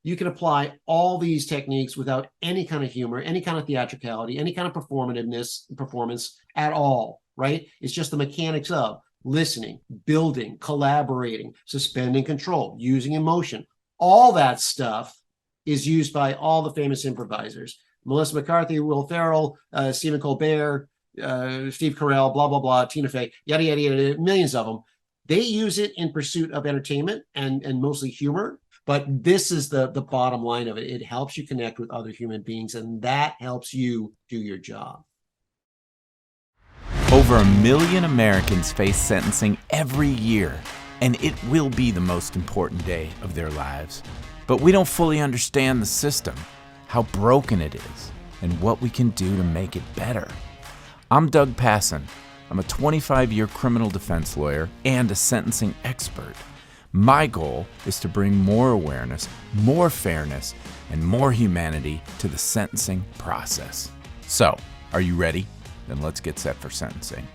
you can apply all these techniques without any kind of humor, any kind of theatricality, any kind of performance at all, right? It's just the mechanics of listening, building, collaborating, suspending control, using emotion. All that stuff is used by all the famous improvisers. Melissa McCarthy, Will Ferrell, Stephen Colbert, Steve Carell, blah, blah, blah, Tina Fey, yada, yada, yada, millions of them. They use it in pursuit of entertainment and mostly humor. But this is the bottom line of it. It helps you connect with other human beings, and that helps you do your job. Over 1 million Americans face sentencing every year, and it will be the most important day of their lives. But we don't fully understand the system, how broken it is, and what we can do to make it better. I'm Doug Passon. I'm a 25-year criminal defense lawyer and a sentencing expert. My goal is to bring more awareness, more fairness, and more humanity to the sentencing process. So, are you ready? Then let's get set for sentencing.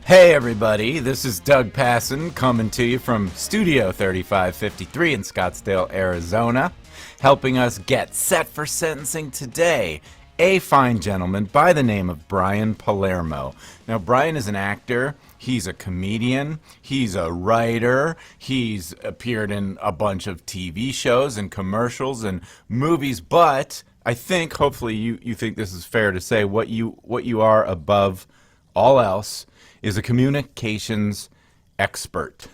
Hey everybody, this is Doug Passon coming to you from Studio 3553 in Scottsdale, Arizona, helping us get set for sentencing today. A fine gentleman by the name of Brian Palermo. Now, Brian is an actor, he's a comedian, he's a writer, he's appeared in a bunch of TV shows and commercials and movies, but I think, hopefully you think this is fair to say, what you are above all else is a communications expert.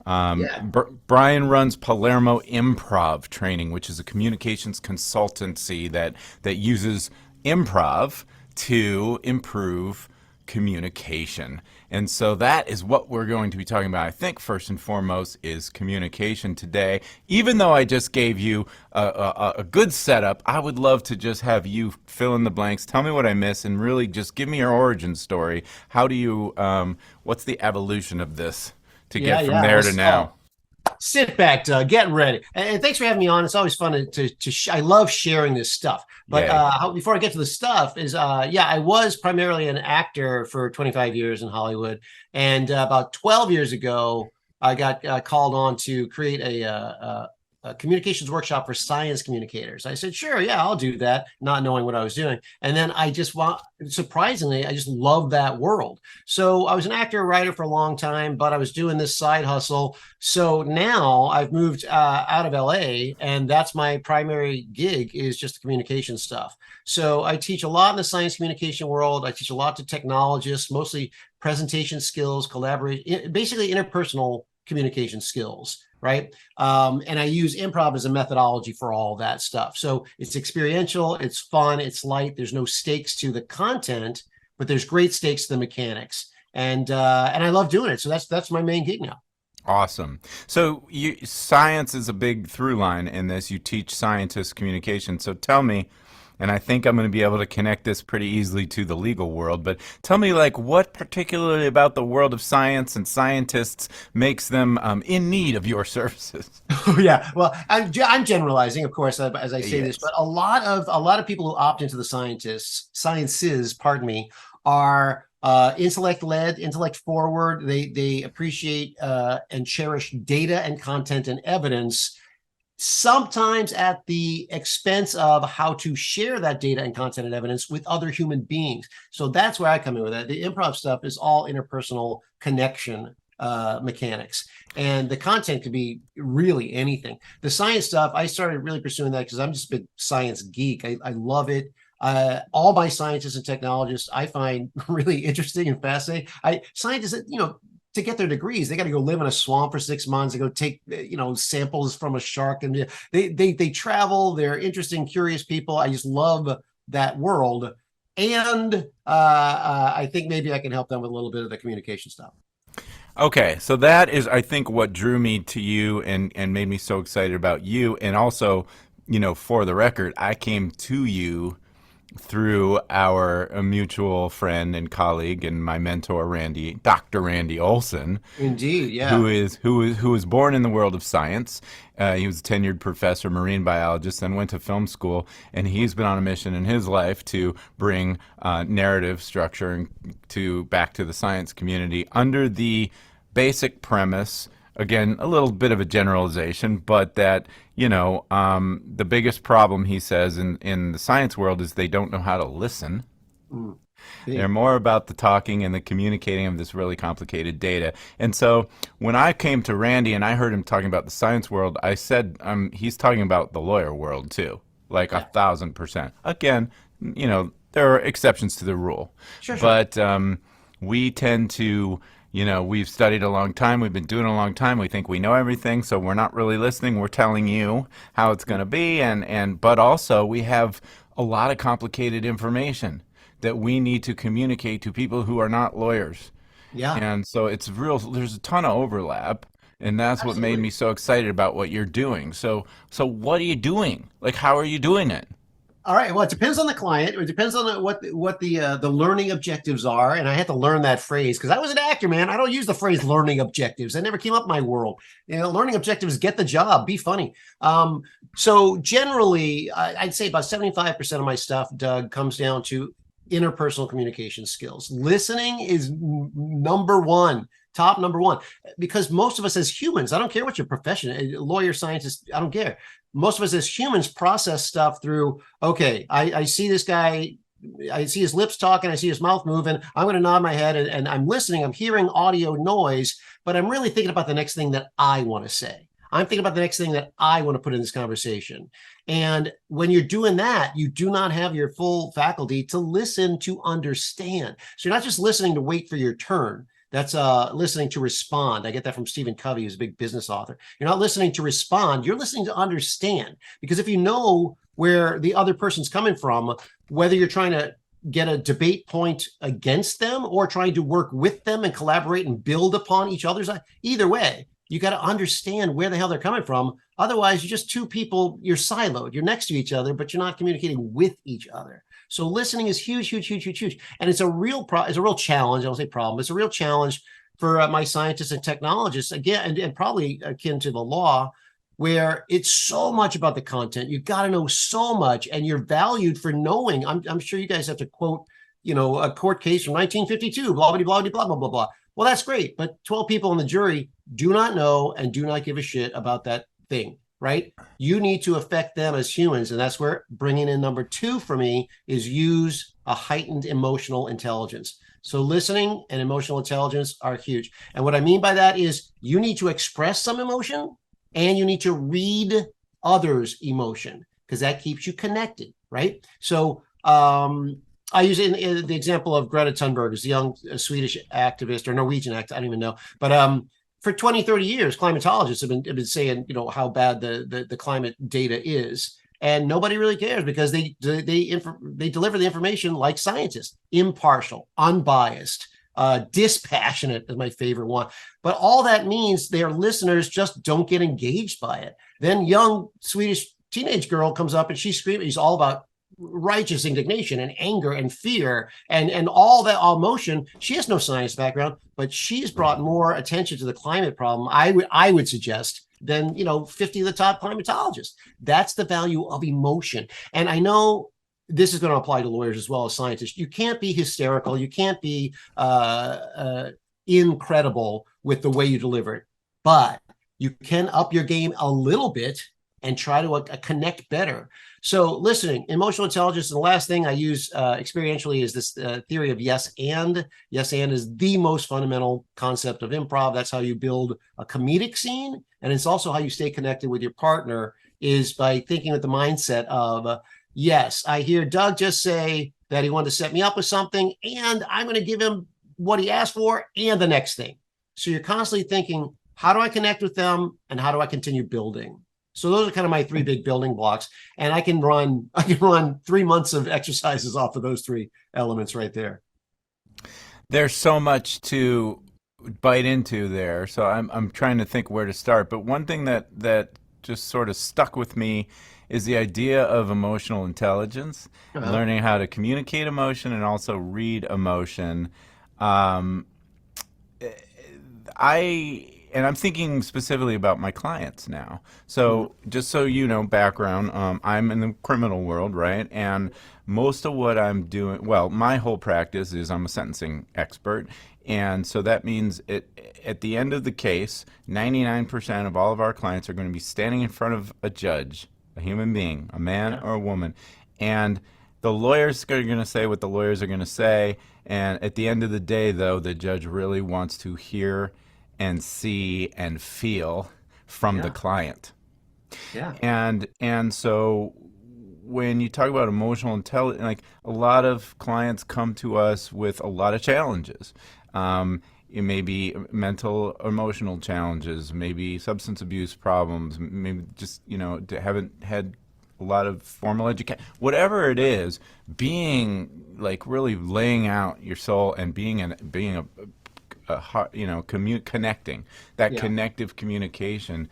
Brian runs Palermo Improv training, which is a communications consultancy that uses improv to improve communication. And so that is what we're going to be talking about. I think first and foremost is communication today. Even though I just gave you a good setup, I would love to just have you fill in the blanks, tell me what I missed, and really just give me your origin story. How do you, what's the evolution of this to get from there to now? Sit back, Doug. Get ready. And thanks for having me on. It's always fun I love sharing this stuff. But before I get to the stuff I was primarily an actor for 25 years in Hollywood. And about 12 years ago, I got called on to create a communications workshop for science communicators. I said, sure, yeah, I'll do that, not knowing what I was doing. And then surprisingly, I just loved that world. So I was an actor, writer for a long time, but I was doing this side hustle. So now I've moved out of LA, and that's my primary gig, is just the communication stuff. So I teach a lot in the science communication world. I teach a lot to technologists, mostly presentation skills, collaboration, basically interpersonal communication skills. Right. And I use improv as a methodology for all that stuff. So it's experiential, it's fun, it's light. There's no stakes to the content, but there's great stakes to the mechanics. And I love doing it. So that's my main gig now. Awesome. So science is a big through line in this. You teach scientists communication. So tell me, and I think I'm going to be able to connect this pretty easily to the legal world, but tell me, what particularly about the world of science and scientists makes them in need of your services? Oh, yeah. Well, I'm generalizing, of course, as I say this, but a lot of people who opt into the sciences, are intellect-led, intellect-forward. They appreciate and cherish data and content and evidence, sometimes at the expense of how to share that data and content and evidence with other human beings. So that's where I come in with that. The improv stuff is all interpersonal connection mechanics, and the content could be really anything. The science stuff, I started really pursuing that because I'm just a big science geek. I love it. All my scientists and technologists I find really interesting and fascinating. Scientists, to get their degrees, they got to go live in a swamp for 6 months and go take, samples from a shark, and they travel. They're interesting, curious people. I just love that world, and I think maybe I can help them with a little bit of the communication stuff. Okay, so that is, I think, what drew me to you and made me so excited about you, and also, for the record, I came to you through our mutual friend and colleague and my mentor, Dr. Randy Olson. Indeed, yeah. Who was born in the world of science. He was a tenured professor, marine biologist, then went to film school, and he's been on a mission in his life to bring narrative structure back to the science community under the basic premise, again, a little bit of a generalization, but that, the biggest problem, he says, in the science world is they don't know how to listen. Mm, They're big. more about the talking and the communicating of this really complicated data. And so when I came to Randy and I heard him talking about the science world, I said, he's talking about the lawyer world too, like Yeah. 1,000%. Again, there are exceptions to the rule, Sure, sure. but we tend to, we've studied a long time, we've been doing it a long time, we think we know everything, so we're not really listening. We're telling you how it's going to be, but also we have a lot of complicated information that we need to communicate to people who are not lawyers. Yeah, And so there's a ton of overlap, and that's what made me absolutely. so excited about what you're doing. So what are you doing? Like, how are you doing it? All right. Well, it depends on the client. It depends on what the learning objectives are. And I had to learn that phrase because I was an actor, man. I don't use the phrase learning objectives. That never came up in my world. Learning objectives: get the job, be funny. So generally, I'd say about 75% of my stuff, Doug, comes down to interpersonal communication skills. Listening is number one, top number one, because most of us as humans, I don't care what your profession, lawyer, scientist, I don't care. Most of us as humans process stuff through, okay, I see this guy, I see his lips talking, I see his mouth moving, I'm going to nod my head and I'm listening, I'm hearing audio noise, but I'm really thinking about the next thing that I want to say. I'm thinking about the next thing that I want to put in this conversation. And when you're doing that, you do not have your full faculty to listen, to understand. So you're not just listening to wait for your turn. That's listening to respond. I get that from Stephen Covey, who's a big business author. You're not listening to respond. You're listening to understand. Because if you know where the other person's coming from, whether you're trying to get a debate point against them or trying to work with them and collaborate and build upon each other's, either way, you got to understand where the hell they're coming from. Otherwise, you're just two people, you're siloed, you're next to each other, but you're not communicating with each other. So listening is huge, huge, huge, huge, huge. And it's a real challenge. I don't say problem. It's a real challenge for my scientists and technologists, again, and probably akin to the law, where it's so much about the content. You've got to know so much, and you're valued for knowing. I'm sure you guys have to quote, a court case from 1952, blah, blah, blah, blah, blah, blah, blah, blah. Well, that's great. But 12 people in the jury do not know and do not give a shit about that thing, right? You need to affect them as humans. And that's where bringing in number two for me is use a heightened emotional intelligence. So listening and emotional intelligence are huge. And what I mean by that is you need to express some emotion and you need to read others' emotion because that keeps you connected, right? So I use in the example of Greta Thunberg, who's the young Swedish activist or Norwegian activist, I don't even know. But for 20, 30 years, climatologists have been saying, how bad the climate data is. And nobody really cares because they deliver the information like scientists, impartial, unbiased, dispassionate is my favorite one. But all that means their listeners just don't get engaged by it. Then young Swedish teenage girl comes up and she's screaming. He's all about righteous indignation and anger and fear and all that emotion. She has no science background, but she's brought more attention to the climate problem, I would suggest, than 50 of the top climatologists. That's the value of emotion. And I know this is going to apply to lawyers as well as scientists. You can't be hysterical. You can't be incredible with the way you deliver it, but you can up your game a little bit and try to connect better. So listening, emotional intelligence, and the last thing I use experientially is this theory of yes and. Yes and is the most fundamental concept of improv. That's how you build a comedic scene. And it's also how you stay connected with your partner is by thinking with the mindset of, yes, I hear Doug just say that he wanted to set me up with something, and I'm going to give him what he asked for and the next thing. So you're constantly thinking, how do I connect with them and how do I continue building? So those are kind of my three big building blocks. And I can run 3 months of exercises off of those three elements right there. There's so much to bite into there, so I'm trying to think where to start. But one thing that just sort of stuck with me is the idea of emotional intelligence, learning how to communicate emotion and also read emotion. I and I'm thinking specifically about my clients now. So just so you know, background, I'm in the criminal world, right? And most of what I'm doing, well, my whole practice is I'm a sentencing expert. And so that means at the end of the case, 99% of all of our clients are going to be standing in front of a judge, a human being, a man Yeah. or a woman. And the lawyers are going to say what the lawyers are going to say. And at the end of the day, though, the judge really wants to hear and see and feel from the Yeah. client. Yeah. And so when you talk about emotional intelligence, like a lot of clients come to us with a lot of challenges. It may be mental, emotional challenges, maybe substance abuse problems, maybe just haven't had a lot of formal education. Whatever it is, being like really laying out your soul and being connecting, that Yeah. connective communication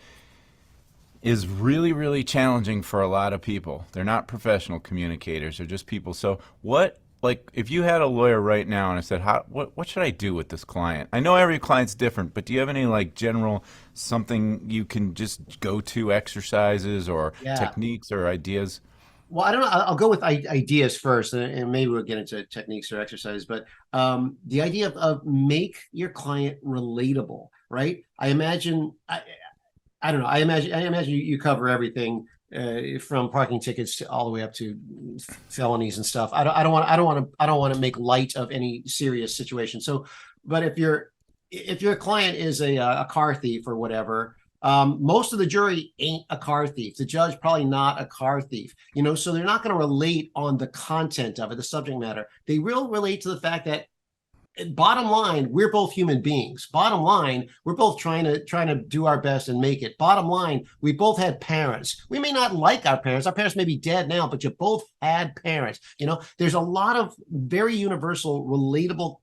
is really, really challenging for a lot of people. They're not professional communicators, they're just people. So what, like, if you had a lawyer right now and I said, what should I do with this client? I know every client's different, but do you have any like general something you can just go to, exercises or Yeah. techniques or ideas? Well, I don't know. I'll go with ideas first, and maybe we'll get into techniques or exercises. But the idea of make your client relatable, right? I don't know. I imagine you cover everything from parking tickets to all the way up to felonies and stuff. I don't want to make light of any serious situation. So, but if your client is a car thief or whatever, most of the jury ain't a car thief. The judge probably not a car thief. So they're not going to relate on the content of it, the subject matter. They will relate to the fact that bottom line, we're both human beings. Bottom line, we're both trying to do our best and make it. Bottom line, we both had parents. We may not like our parents. Our parents may be dead now, but you both had parents. There's a lot of very universal, relatable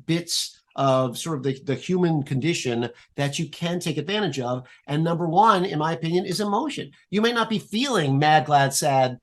bits of sort of the human condition that you can take advantage of. And number one, in my opinion, is emotion. You may not be feeling mad, glad, sad,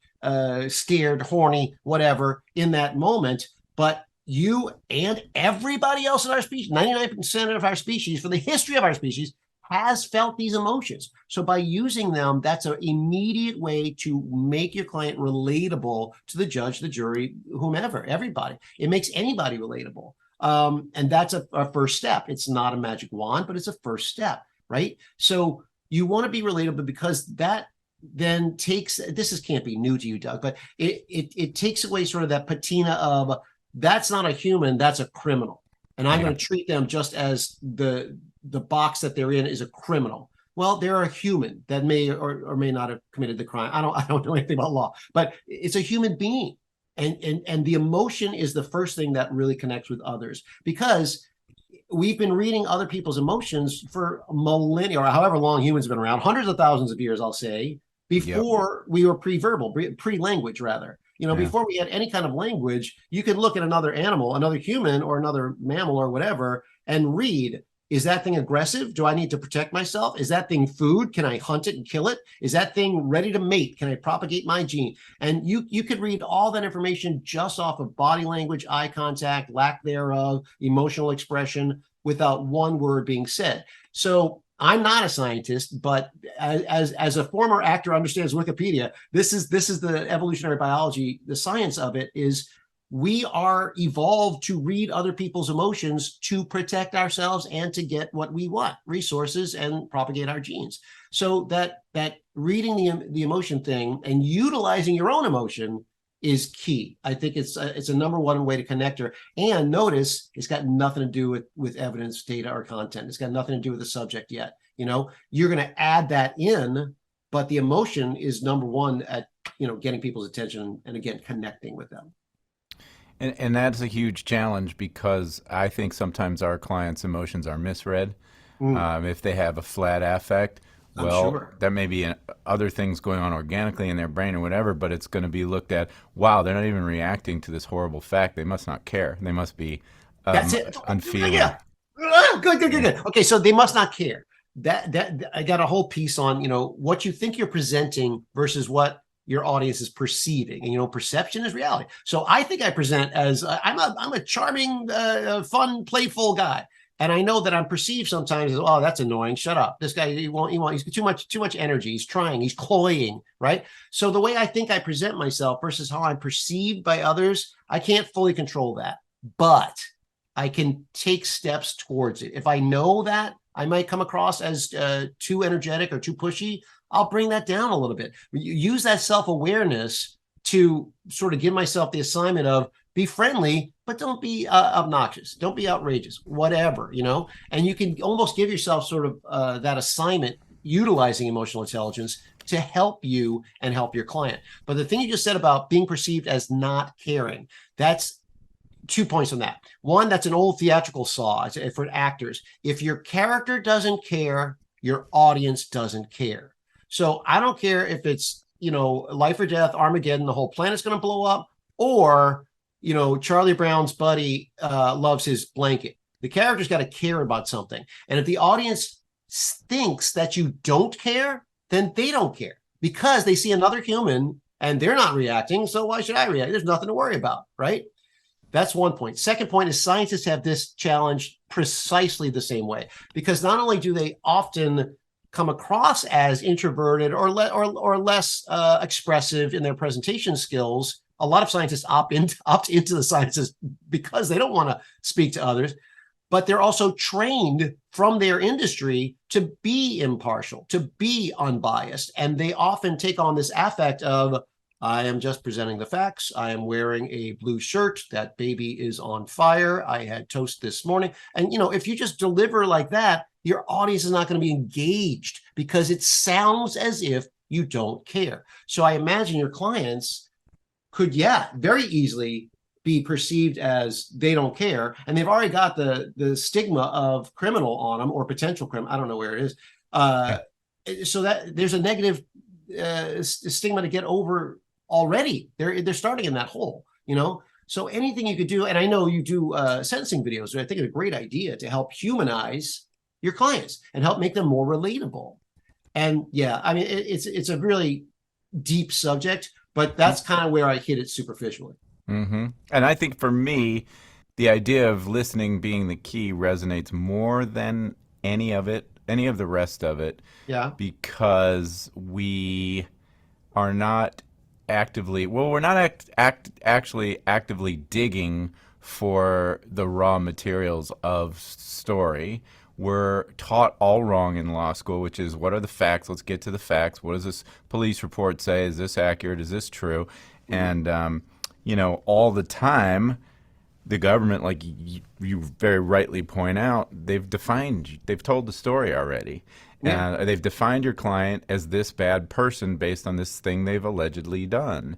scared, horny, whatever in that moment, but you and everybody else in our species, 99% of our species, for the history of our species, has felt these emotions. So by using them, that's an immediate way to make your client relatable to the judge, the jury, whomever, everybody. It makes anybody relatable. And that's a first step. It's not a magic wand, but it's a first step, right? So you want to be relatable because that then can't be new to you, Doug, but it takes away sort of that patina of, that's not a human, that's a criminal. And I'm going to treat them just as the box that they're in is a criminal. Well, they're a human that may or may not have committed the crime. I don't know anything about law, but it's a human being. And the emotion is the first thing that really connects with others, because we've been reading other people's emotions for millennia, or however long humans have been around, hundreds of thousands of years, I'll say, before we were pre-verbal, pre-language rather. Before we had any kind of language, you could look at another animal, another human or another mammal or whatever, and read, is that thing aggressive? Do I need to protect myself? Is that thing food? Can I hunt it and kill it? Is that thing ready to mate? Can I propagate my gene? And you could read all that information just off of body language, eye contact, lack thereof, emotional expression, without one word being said. So I'm not a scientist, but as a former actor understands Wikipedia, this is the evolutionary biology. The science of it is we are evolved to read other people's emotions to protect ourselves and to get what we want, resources, and propagate our genes. So that reading the emotion thing and utilizing your own emotion is key. I think it's a number one way to connect her. And notice it's got nothing to do with evidence, data, or content. It's got nothing to do with the subject yet. You're going to add that in, but the emotion is number one at getting people's attention and again connecting with them. And that's a huge challenge because I think sometimes our clients' emotions are misread. If they have a flat affect, well, Sure. there may be other things going on organically in their brain or whatever, but it's going to be looked at, wow, they're not even reacting to this horrible fact. They must not care. They must be That's it. unfeeling. Yeah. Good. Okay, so they must not care. That I got a whole piece on, what you think you're presenting versus what your audience is perceiving, and perception is reality. So I think I present as I'm a charming, fun, playful guy. And I know that I'm perceived sometimes as, oh, that's annoying. Shut up. This guy, he's too much energy. He's trying, he's cloying, right? So the way I think I present myself versus how I'm perceived by others, I can't fully control that, but I can take steps towards it. If I know that I might come across as too energetic or too pushy, I'll bring that down a little bit. Use that self-awareness to sort of give myself the assignment of be friendly, but don't be obnoxious. Don't be outrageous, whatever, you know? And you can almost give yourself sort of that assignment utilizing emotional intelligence to help you and help your client. But the thing you just said about being perceived as not caring, that's 2 points on that. One, that's an old theatrical saw for actors. If your character doesn't care, your audience doesn't care. So I don't care if it's, life or death, Armageddon, the whole planet's going to blow up, or, Charlie Brown's buddy loves his blanket. The character's got to care about something. And if the audience thinks that you don't care, then they don't care because they see another human and they're not reacting. So why should I react? There's nothing to worry about, right? That's one point. Second point is scientists have this challenge precisely the same way, because not only do they often come across as introverted or less expressive in their presentation skills. A lot of scientists opt into the sciences because they don't want to speak to others, but they're also trained from their industry to be impartial, to be unbiased. And they often take on this affect of, I am just presenting the facts. I am wearing a blue shirt. That baby is on fire. I had toast this morning. And, if you just deliver like that, your audience is not going to be engaged because it sounds as if you don't care. So I imagine your clients could, very easily be perceived as they don't care. And they've already got the stigma of criminal on them or potential criminal. I don't know where it is. So that there's a negative stigma to get over already. They're starting in that hole, So anything you could do, and I know you do sentencing videos, I think it's a great idea to help humanize your clients and help make them more relatable. And it's a really deep subject, but that's kind of where I hit it superficially. Mm-hmm. And I think for me, the idea of listening being the key resonates more than any of the rest of it. Yeah. Because we are not we're not actually actively digging for the raw materials of story. We're taught all wrong in law school, which is, what are the facts? Let's get to the facts. What does this police report say? Is this accurate? Is this true? Mm-hmm. And, all the time, the government, like you very rightly point out, they've told the story already. Yeah. They've defined your client as this bad person based on this thing they've allegedly done.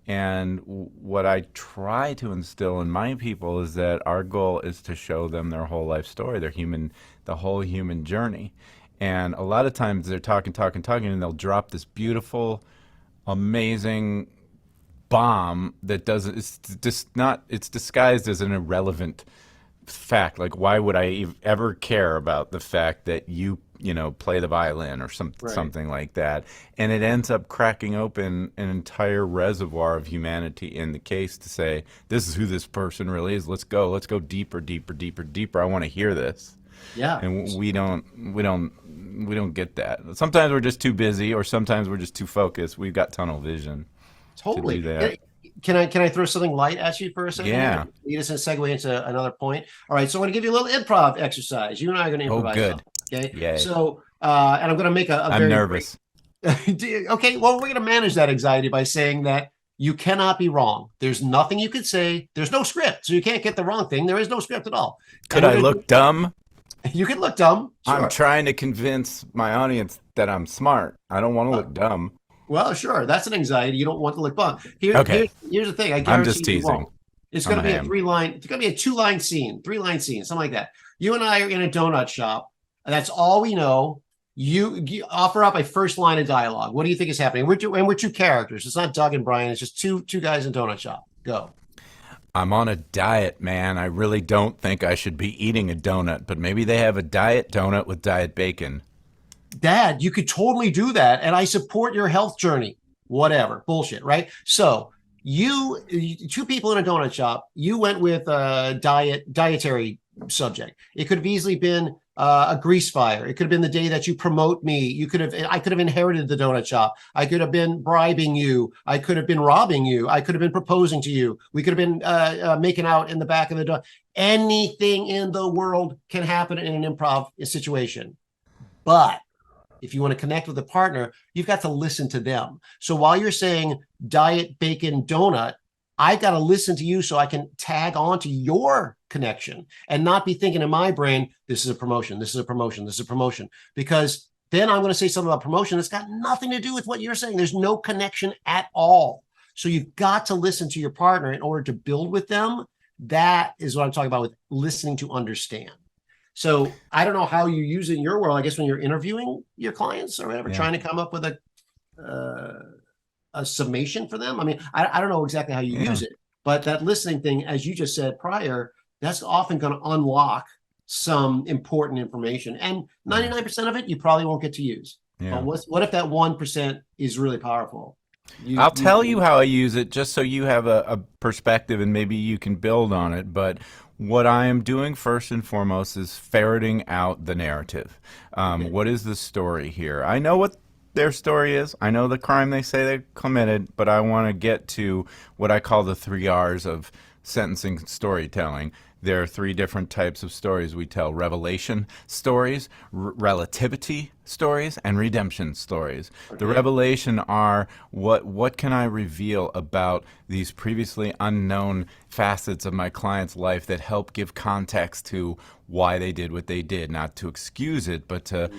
And what I try to instill in my people is that our goal is to show them their whole life story, the whole human journey. And a lot of times they're talking, and they'll drop this beautiful, amazing bomb that doesn't, it's disguised as an irrelevant fact. Like, why would I ever care about the fact that you play the violin or something like that? And it ends up cracking open an entire reservoir of humanity in the case to say, this is who this person really is. Let's go deeper. I want to hear this. Yeah. And we don't get that. Sometimes we're just too busy, or sometimes we're just too focused. We've got tunnel vision. Totally. To do that. Can I throw something light at you for a second? Yeah. Lead us and segue into another point. All right. So I'm going to give you a little improv exercise. You and I are going to improvise. Oh, good. Okay. Yay. So, and I'm going to make I'm nervous. Okay. Well, we're going to manage that anxiety by saying that you cannot be wrong. There's nothing you could say. There's no script. So you can't get the wrong thing. There is no script at all. Could I look dumb? You can look dumb. Sure. I'm trying to convince my audience that I'm smart. I don't want to look dumb. Well, sure. That's an anxiety. You don't want to look dumb. Here's the thing. I'm just teasing. It's going to be a 3-line. It's going to be a 2-line scene, 3-line scene, something like that. You and I are in a donut shop. And that's all we know. You offer up a first line of dialogue. What do you think is happening? We're two characters. It's not Doug and Brian. It's just two guys in a donut shop. Go. I'm on a diet, man. I really don't think I should be eating a donut, but maybe they have a diet donut with diet bacon. Dad, you could totally do that, and I support your health journey. Whatever. Bullshit, right? So you two people in a donut shop, you went with dietary subject. It could have easily been a grease fire. It could have been the day that you promote me. I could have inherited the donut shop. I could have been bribing you. I could have been robbing you. I could have been proposing to you. We could have been making out in the back of the donut. Anything in the world can happen in an improv situation. But if you want to connect with a partner, you've got to listen to them. So while you're saying diet bacon donut, I got to listen to you so I can tag on to your connection and not be thinking in my brain, this is a promotion, this is a promotion, this is a promotion. Because then I'm going to say something about promotion that's got nothing to do with what you're saying. There's no connection at all. So you've got to listen to your partner in order to build with them. That is what I'm talking about with listening to understand. So I don't know how you use it in your world. I guess when you're interviewing your clients or whatever, trying to come up with a summation for them. I mean, I don't know exactly how you use it, but that listening thing, as you just said prior, that's often going to unlock some important information. And 99% of it, you probably won't get to use. But what if that 1% is really powerful? I'll tell you how I use it just so you have a perspective and maybe you can build on it. But what I am doing first and foremost is ferreting out the narrative. What is the story here? I know what their story is. I know the crime they say they committed, but I want to get to what I call the 3 R's of sentencing storytelling. There are 3 different types of stories we tell: revelation stories, relativity stories, and redemption stories. The revelation are what can I reveal about these previously unknown facets of my client's life that help give context to why they did what they did, not to excuse it, but to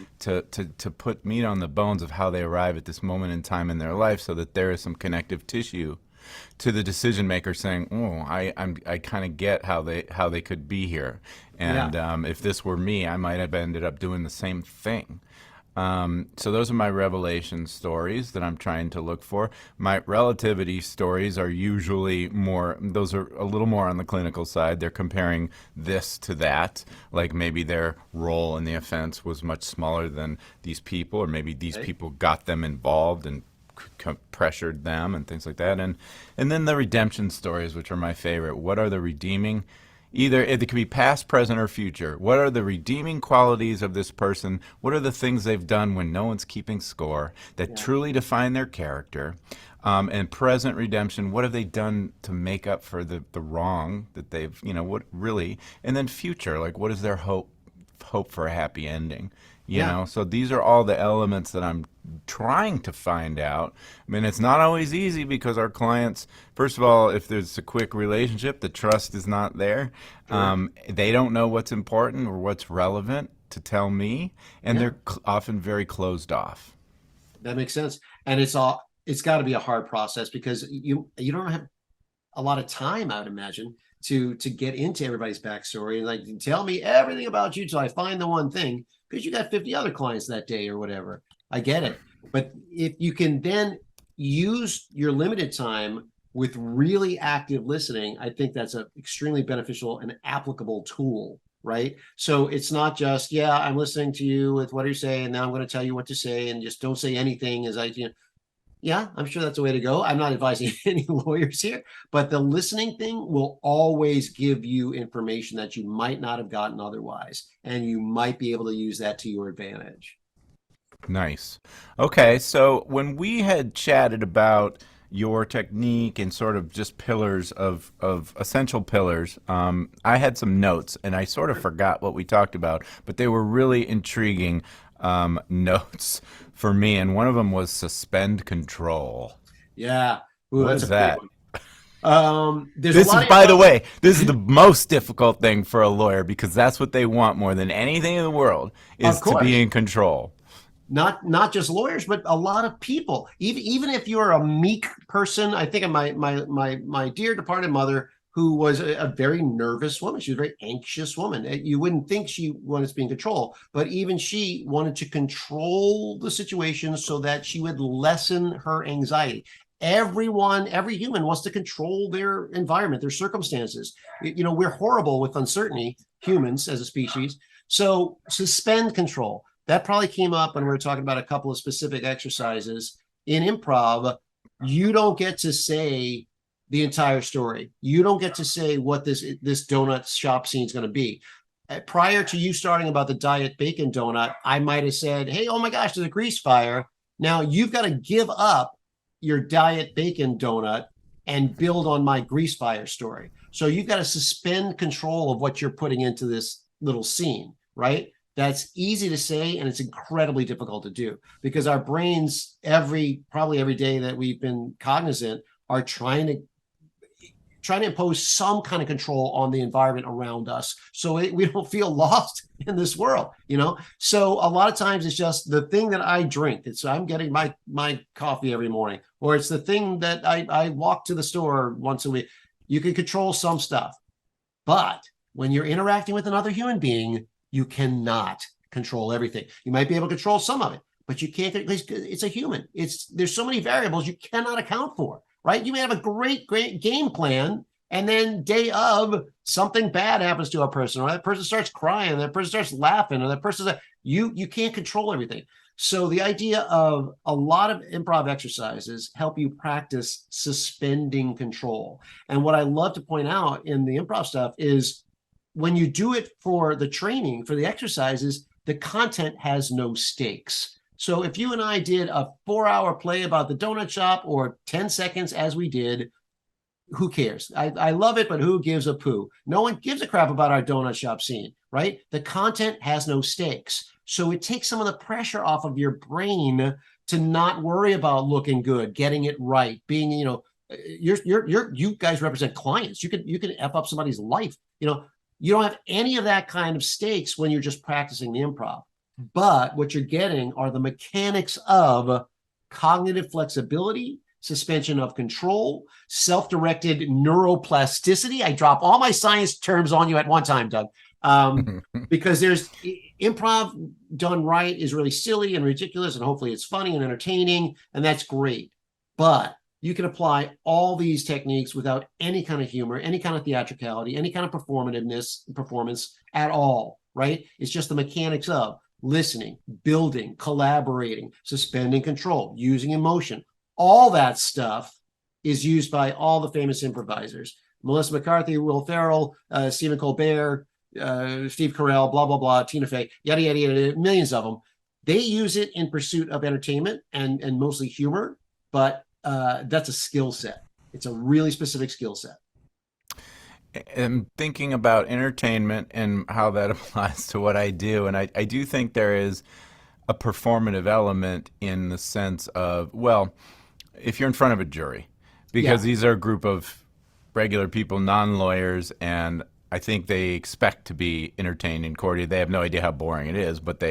put meat on the bones of how they arrive at this moment in time in their life so that there is some connective tissue to the decision maker saying, "Oh, I kind of get how they could be here, and if this were me, I might have ended up doing the same thing." So those are my revelation stories that I'm trying to look for. My relativity stories are usually those are a little more on the clinical side. They're comparing this to that, like maybe their role in the offense was much smaller than these people, or maybe these people got them involved and pressured them and things like that. And then the redemption stories, which are my favorite. What are the redeeming, either it could be past, present, or future. What are the redeeming qualities of this person? What are the things they've done when no one's keeping score that truly define their character? And present redemption, what have they done to make up for the wrong that they've, what really? And then future, like what is their hope for a happy ending? You know, so these are all the elements that I'm trying to find out. I mean, it's not always easy because our clients, first of all, if there's a quick relationship, the trust is not there. They don't know what's important or what's relevant to tell me, and they're often very closed off. That makes sense. And it's got to be a hard process because you don't have a lot of time, I would imagine, to get into everybody's backstory and like tell me everything about you till I find the one thing, because you got 50 other clients that day or whatever. I get it. But if you can then use your limited time with really active listening, I think that's an extremely beneficial and applicable tool, right? So it's not just, I'm listening to you with what you're saying, now I'm going to tell you what to say and just don't say anything as I'm sure that's a way to go. I'm not advising any lawyers here, but the listening thing will always give you information that you might not have gotten otherwise, and you might be able to use that to your advantage. Nice. Okay, so when we had chatted about your technique and sort of just pillars of essential pillars, I had some notes, and I sort of forgot what we talked about, but they were really intriguing notes for me, and one of them was suspend control. Yeah. Ooh, what is that? This is, by the way, this is the most difficult thing for a lawyer because that's what they want more than anything in the world is to be in control. Not just lawyers, but a lot of people. Even if you're a meek person, I think of my dear departed mother, who was a very nervous woman. She was a very anxious woman. You wouldn't think she wanted to be in control, but even she wanted to control the situation so that she would lessen her anxiety. Every human wants to control their environment, their circumstances. We're horrible with uncertainty, humans as a species. So suspend control. That probably came up when we were talking about a couple of specific exercises. In improv, you don't get to say the entire story. You don't get to say what this donut shop scene is going to be. prior to you starting about the diet bacon donut, I might have said, hey, oh my gosh, there's a grease fire. Now you've got to give up your diet bacon donut and build on my grease fire story. So you've got to suspend control of what you're putting into this little scene, right? That's easy to say, and it's incredibly difficult to do because our brains probably every day that we've been cognizant are trying to impose some kind of control on the environment around us so we don't feel lost in this world, so a lot of times it's just the thing that I drink. It's I'm getting my coffee every morning, or it's the thing that I walk to the store once a week. You can control some stuff, but when you're interacting with another human being, you cannot control everything. You might be able to control some of it, but you can't. It's a human. There's so many variables you cannot account for. Right? You may have a great game plan, and then day of something bad happens to a person, or that person starts crying, or that person starts laughing, or that person, you can't control everything. So the idea of a lot of improv exercises help you practice suspending control. And what I love to point out in the improv stuff is when you do it for the training, for the exercises, the content has no stakes. So if you and I did a 4-hour play about the donut shop or 10 seconds as we did, who cares? I love it, but who gives a poo? No one gives a crap about our donut shop scene, right? The content has no stakes. So it takes some of the pressure off of your brain to not worry about looking good, getting it right, being, you guys represent clients. You can F up somebody's life. You don't have any of that kind of stakes when you're just practicing the improv. But what you're getting are the mechanics of cognitive flexibility, suspension of control, self-directed neuroplasticity. I drop all my science terms on you at one time, Doug, because there's improv done right is really silly and ridiculous, and hopefully it's funny and entertaining, and that's great. But you can apply all these techniques without any kind of humor, any kind of theatricality, any kind of performance at all, right? It's just the mechanics of listening, building, collaborating, suspending control, using emotion. All that stuff is used by all the famous improvisers. Melissa McCarthy, Will Ferrell, Stephen Colbert, Steve Carell, blah, blah, blah, Tina Fey, yada, yada, yada, millions of them. They use it in pursuit of entertainment and mostly humor, but that's a skill set. It's a really specific skill set. I'm thinking about entertainment and how that applies to what I do. And I do think there is a performative element in the sense of, well, if you're in front of a jury, because these are a group of regular people, non-lawyers, and I think they expect to be entertained and courted. They have no idea how boring it is, but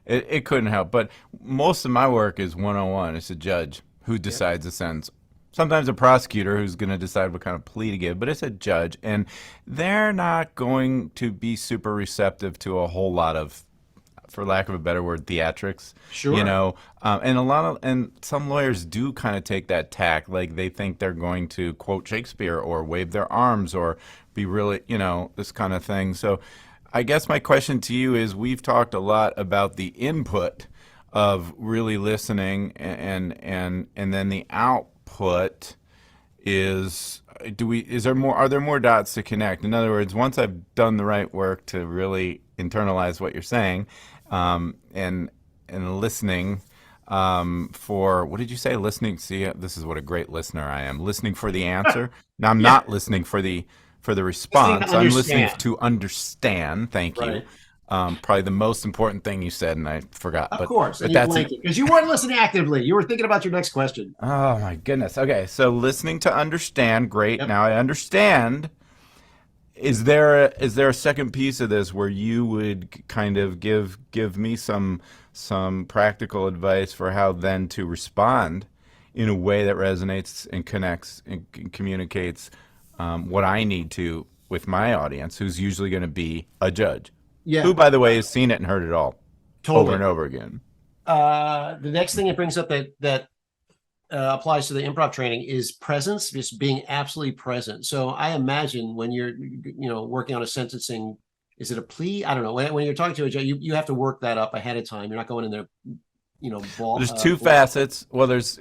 it couldn't help. But most of my work is one-on-one. It's a judge who decides the sentence. Sometimes a prosecutor who's going to decide what kind of plea to give, but it's a judge, and they're not going to be super receptive to a whole lot of, for lack of a better word, theatrics. Sure. And some lawyers do kind of take that tack, like they think they're going to quote Shakespeare or wave their arms or be really, this kind of thing. So I guess my question to you is, we've talked a lot about the input of really listening, and then the output is, are there more dots to connect? In other words, once I've done the right work to really internalize what you're saying, and listening, for, what did you say? Listening. See, this is what a great listener I am. Listening for the answer. Now I'm not listening for the response. I'm listening to understand. Thank you. Probably the most important thing you said, and I forgot. Of course, but that's because you weren't listening actively. You were thinking about your next question. Oh my goodness. Okay, so listening to understand. Great. Yep. Now I understand. Is there a second piece of this where you would kind of give me some practical advice for how then to respond in a way that resonates and connects and communicates what I need to with my audience, who's usually going to be a judge? Yeah. Who, by the way, has seen it and heard it all over and over again. The next thing it brings up that applies to the improv training is presence, just being absolutely present. So I imagine when you're, working on a sentencing, is it a plea? I don't know. When you're talking to a judge, you have to work that up ahead of time. You're not going in there There's two facets. Well, there's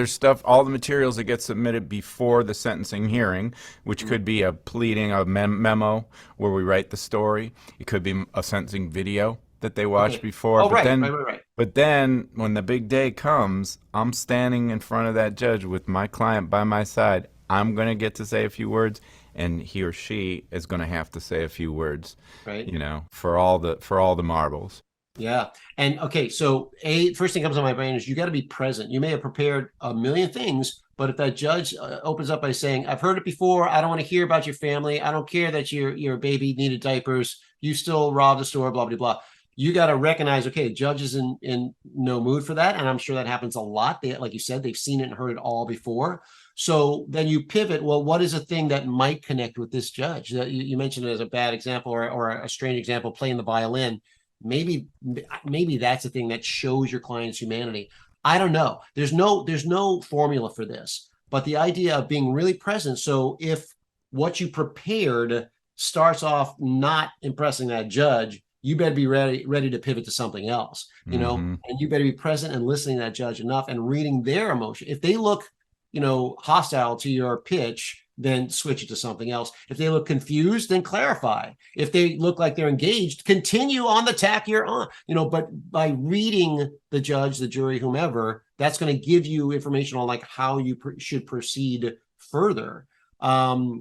stuff, all the materials that get submitted before the sentencing hearing, which could be a pleading, a memo where we write the story. It could be a sentencing video that they watched before. Oh, But right, then, right, right, right. but then when the big day comes, I'm standing in front of that judge with my client by my side. I'm gonna get to say a few words, and he or she is gonna have to say a few words, Right. for all the marbles. Yeah. And okay, so first thing comes on my brain is you got to be present. You may have prepared a million things, but if that judge opens up by saying, "I've heard it before. I don't want to hear about your family. I don't care that your baby needed diapers. You still robbed the store, blah, blah, blah." You got to recognize, okay, the judge is in no mood for that. And I'm sure that happens a lot. Like you said, they've seen it and heard it all before. So then you pivot. Well, what is a thing that might connect with this judge? You mentioned it as a bad example or a strange example, playing the violin. Maybe that's the thing that shows your client's humanity. I don't know. There's no formula for this, but the idea of being really present. So if what you prepared starts off not impressing that judge, you better be ready to pivot to something else, Mm-hmm. and you better be present and listening to that judge enough and reading their emotion. If they look, hostile to your pitch, then switch it to something else. If they look confused, then clarify. If they look like they're engaged, continue on the tack you're on. But by reading the judge, the jury, whomever, that's going to give you information on like how you should proceed further. I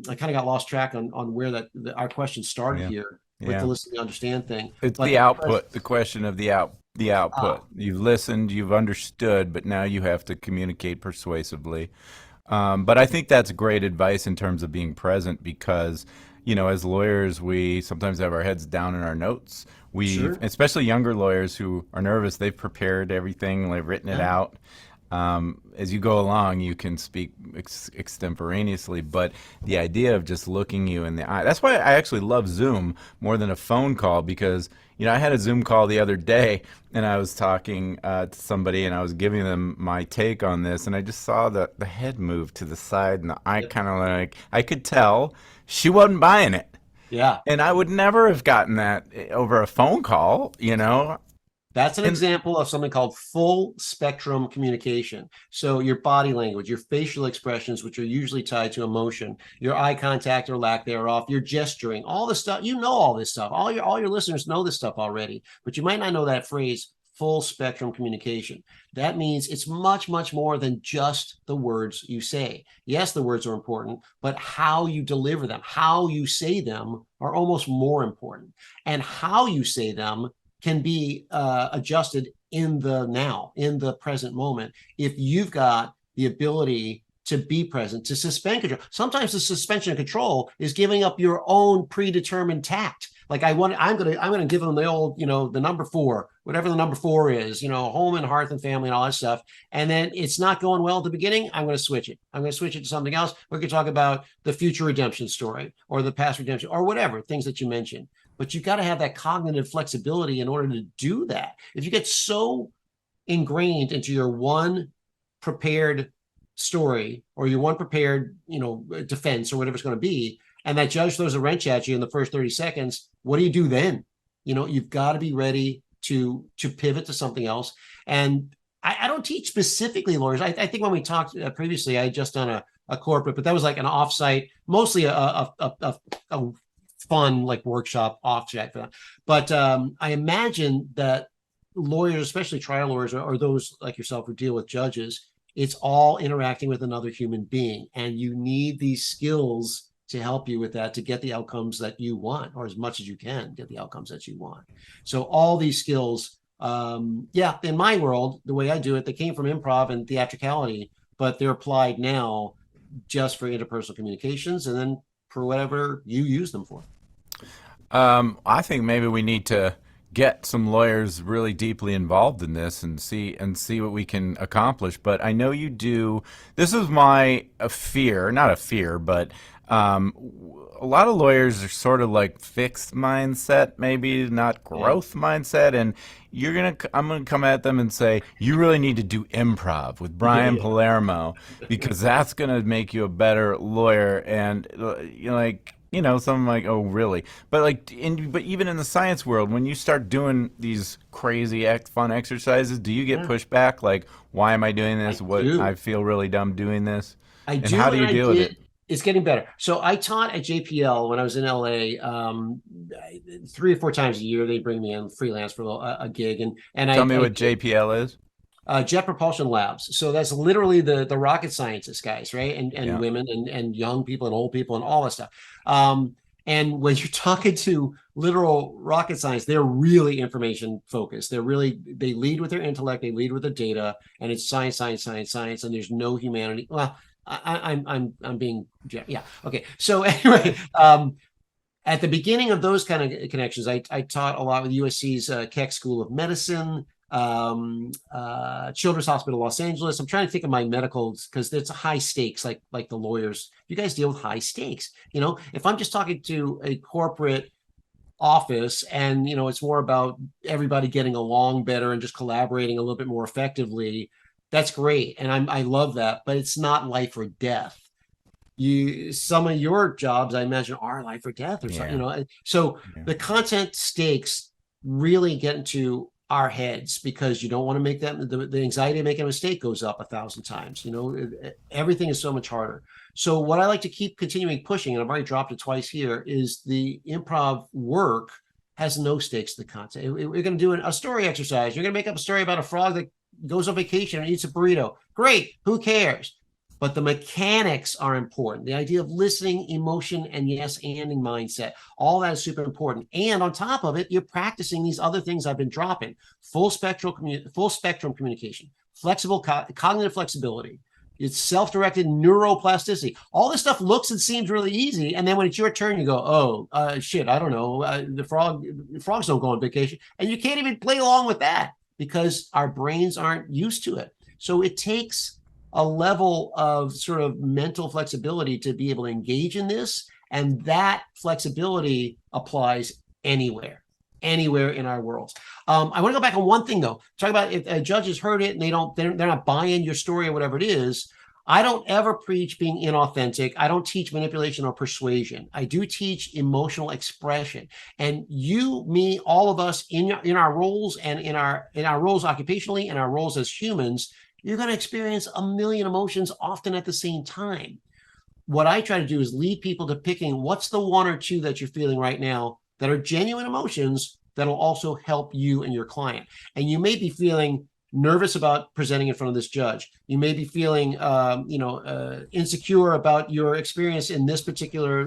kind of got lost track on where our question started here with the listen to understand thing. It's the output, the question of the output. You've listened, you've understood, but now you have to communicate persuasively. But I think that's great advice in terms of being present because, as lawyers, we sometimes have our heads down in our notes. Especially younger lawyers who are nervous, they've prepared everything, they've written it out. As you go along, you can speak extemporaneously, but the idea of just looking you in the eye, that's why I actually love Zoom more than a phone call because, I had a Zoom call the other day and I was talking to somebody and I was giving them my take on this and I just saw the head move to the side and the eye kind of I could tell she wasn't buying it. Yeah. And I would never have gotten that over a phone call, That's an example of something called full spectrum communication. So your body language, your facial expressions, which are usually tied to emotion, your eye contact or lack thereof, your gesturing, all the stuff, all this stuff. All your listeners know this stuff already, but you might not know that phrase, full spectrum communication. That means it's much, much more than just the words you say. Yes, the words are important, but how you deliver them, how you say them are almost more important. And how you say them can be adjusted in the now, in the present moment, if you've got the ability to be present, to suspend control. Sometimes the suspension of control is giving up your own predetermined tact. Like I'm gonna give them the old, the number 4, whatever the number 4 is, home and hearth and family and all that stuff. And then it's not going well at the beginning. I'm going to switch it. I'm going to switch it to something else. We could talk about the future redemption story or the past redemption or whatever things that you mentioned. But you got to have that cognitive flexibility in order to do that. If you get so ingrained into your one prepared story or your one prepared, defense or whatever it's going to be, and that judge throws a wrench at you in the first 30 seconds, what do you do then? You've got to be ready to pivot to something else. And I don't teach specifically lawyers. I think when we talked previously, I had just done a corporate, but that was like an offsite, mostly a fun like workshop offset for that. But I imagine that lawyers, especially trial lawyers or those like yourself who deal with judges, it's all interacting with another human being. And you need these skills to help you with that, to get the outcomes that you want, or as much as you can get the outcomes that you want. So all these skills, in my world, the way I do it, they came from improv and theatricality, but they're applied now just for interpersonal communications and then for whatever you use them for. I think maybe we need to get some lawyers really deeply involved in this and see what we can accomplish. But I know you do. This is my fear, not a fear, but a lot of lawyers are sort of like fixed mindset, maybe not growth mindset, and I'm gonna come at them and say you really need to do improv with Brian Palermo because that's gonna make you a better lawyer. And You know, so I'm like, oh, really? But like, but even in the science world, when you start doing these crazy, fun exercises, do you get Yeah, pushback? Like, why am I doing this? I What I do. feel really dumb doing this, I and how do, do and you I deal with it? did. It's getting better. So I taught at JPL when I was in LA. 3 or 4 times a year, they bring me in freelance for a gig, and Tell me I what did JPL is. Jet Propulsion Labs. So that's literally the rocket scientists guys, right? And Yeah. women and young people and old people and all that stuff. Um, and when you're talking to literal rocket science, they're really information focused. They lead with their intellect, they lead with the data, and it's science, science, science, science, and there's no humanity. Well, I'm being yeah, okay. So anyway, at the beginning of those kind of connections, I taught a lot with USC's Keck School of Medicine, Children's Hospital Los Angeles. I'm trying to think of my medicals because it's high stakes, like the lawyers. You guys deal with high stakes. You know, if I'm just talking to a corporate office and it's more about everybody getting along better and just collaborating a little bit more effectively, that's great, and I love that. But it's not life or death. Some of your jobs I imagine are life or death or something, Yeah. so Yeah. the content stakes really get into our heads because you don't want to make that the anxiety of making a mistake goes up 1,000 times. Everything is so much harder. So what I like to keep continuing pushing, and I've already dropped it twice here, is the improv work has no stakes to the content. We're going to do a story exercise. You're going to make up a story about a frog that goes on vacation and eats a burrito. Great, who cares? But the mechanics are important. The idea of listening, emotion, and yes, anding mindset, all that is super important. And on top of it, you're practicing these other things I've been dropping: full spectrum communication, flexible cognitive flexibility. It's self-directed neuroplasticity. All this stuff looks and seems really easy, and then when it's your turn, you go, "Oh, shit! I don't know. Frogs don't go on vacation," and you can't even play along with that because our brains aren't used to it. So it takes a level of sort of mental flexibility to be able to engage in this. And that flexibility applies anywhere in our worlds. I want to go back on one thing though. Talk about if a judge has heard it and they're not buying your story or whatever it is. I don't ever preach being inauthentic. I don't teach manipulation or persuasion. I do teach emotional expression. And you, me, all of us in our roles and in our roles occupationally and our roles as humans, you're going to experience a million emotions often at the same time. What I try to do is lead people to picking what's the one or two that you're feeling right now that are genuine emotions that'll also help you and your client. And you may be feeling nervous about presenting in front of this judge. You may be feeling, insecure about your experience in this particular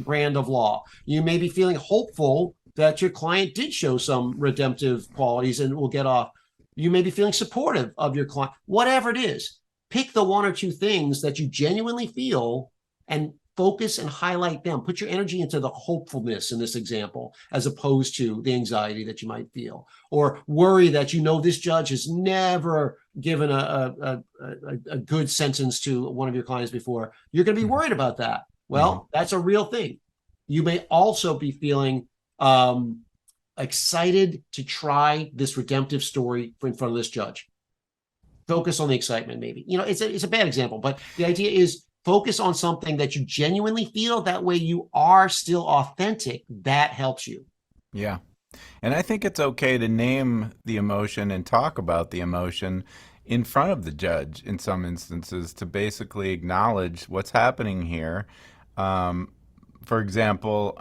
brand of law. You may be feeling hopeful that your client did show some redemptive qualities and will get off. You may be feeling supportive of your client. Whatever it is, pick the one or two things that you genuinely feel and focus and highlight them. Put your energy into the hopefulness in this example, as opposed to the anxiety that you might feel or worry that this judge has never given a good sentence to one of your clients before. You're going to be worried about that. Mm-hmm. Well, that's a real thing. You may also be feeling excited to try this redemptive story in front of this judge. Focus on the excitement, maybe. It's a bad example, but the idea is focus on something that you genuinely feel. That way you are still authentic. That helps you. Yeah. And I think it's okay to name the emotion and talk about the emotion in front of the judge in some instances to basically acknowledge what's happening here. Um, for example,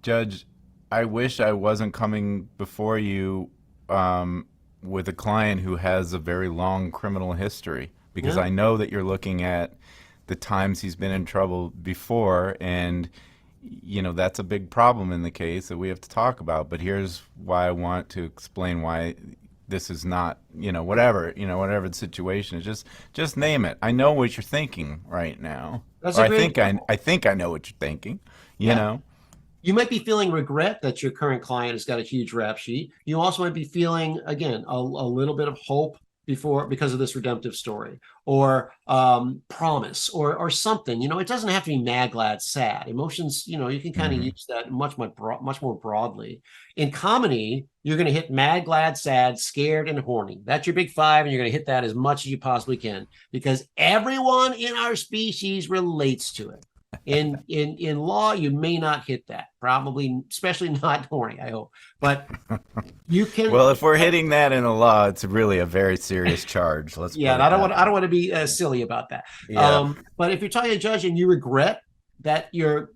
Judge, I wish I wasn't coming before you with a client who has a very long criminal history because Yeah. I know that you're looking at the times he's been in trouble before, and that's a big problem in the case that we have to talk about. But here's why I want to explain why this is not, whatever the situation is. Just name it. I know what you're thinking right now, That's or a I great think I example. I think I know what you're thinking. You Yeah. know. You might be feeling regret that your current client has got a huge rap sheet. You also might be feeling, again, a little bit of hope because of this redemptive story, or promise, or something. It doesn't have to be mad, glad, sad. Emotions, you can kind of Hmm. use that much more broadly. In comedy, you're going to hit mad, glad, sad, scared, and horny. That's your big five, and you're going to hit that as much as you possibly can because everyone in our species relates to it. In law, you may not hit that, probably, especially not horny, I hope. But you can. Well, if we're hitting that in a law, it's really a very serious charge. Let's Yeah, put and it that I way. don't want to be silly about that. Yeah. But if you're talking to a judge and you regret that your